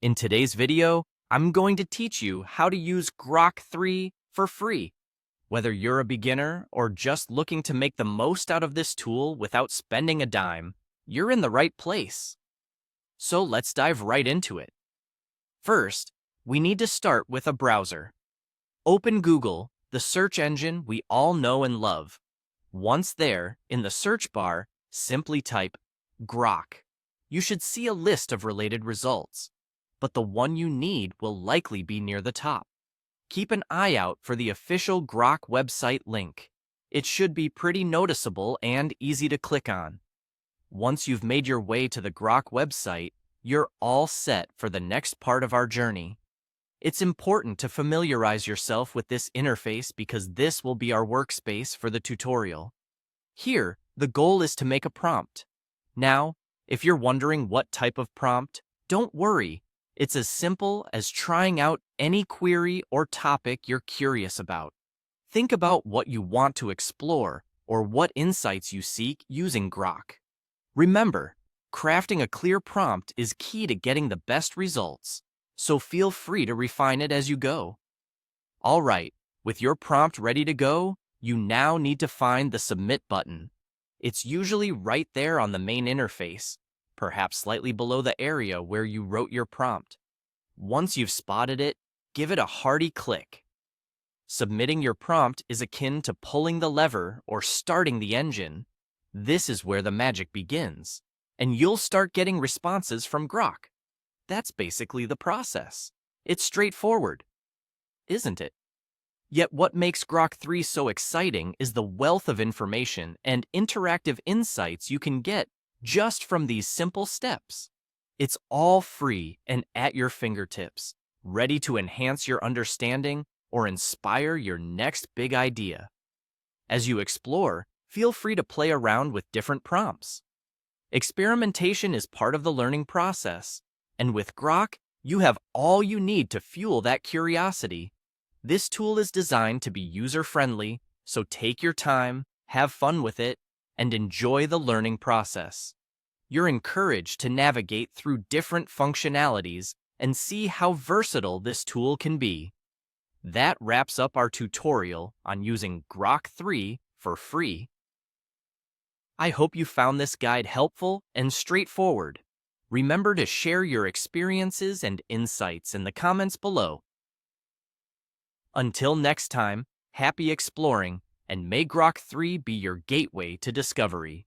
In today's video, I'm going to teach you how to use Grok 3 for free. Whether you're a beginner or just looking to make the most out of this tool without spending a dime, you're in the right place. So let's dive right into it. First, we need to start with a browser. Open Google, the search engine we all know and love. Once there, in the search bar, simply type Grok. You should see a list of related results, but the one you need will likely be near the top. Keep an eye out for the official Grok website link. It should be pretty noticeable and easy to click on. Once you've made your way to the Grok website, you're all set for the next part of our journey. It's important to familiarize yourself with this interface because this will be our workspace for the tutorial. Here, the goal is to make a prompt. Now, if you're wondering what type of prompt, don't worry. It's as simple as trying out any query or topic you're curious about. Think about what you want to explore or what insights you seek using Grok. Remember, crafting a clear prompt is key to getting the best results, so feel free to refine it as you go. All right, with your prompt ready to go, you now need to find the Submit button. It's usually right there on the main interface, perhaps slightly below the area where you wrote your prompt. Once you've spotted it, give it a hearty click. Submitting your prompt is akin to pulling the lever or starting the engine. This is where the magic begins, and you'll start getting responses from Grok. That's basically the process. It's straightforward, isn't it? Yet what makes Grok 3 so exciting is the wealth of information and interactive insights you can get just from these simple steps. It's all free and at your fingertips, ready to enhance your understanding or inspire your next big idea. As you explore, feel free to play around with different prompts. Experimentation is part of the learning process, and with Grok, you have all you need to fuel that curiosity. This tool is designed to be user-friendly, so take your time, have fun with it, and enjoy the learning process. You're encouraged to navigate through different functionalities and see how versatile this tool can be. That wraps up our tutorial on using Grok 3 for free. I hope you found this guide helpful and straightforward. Remember to share your experiences and insights in the comments below. Until next time, happy exploring, and may Grok 3 be your gateway to discovery.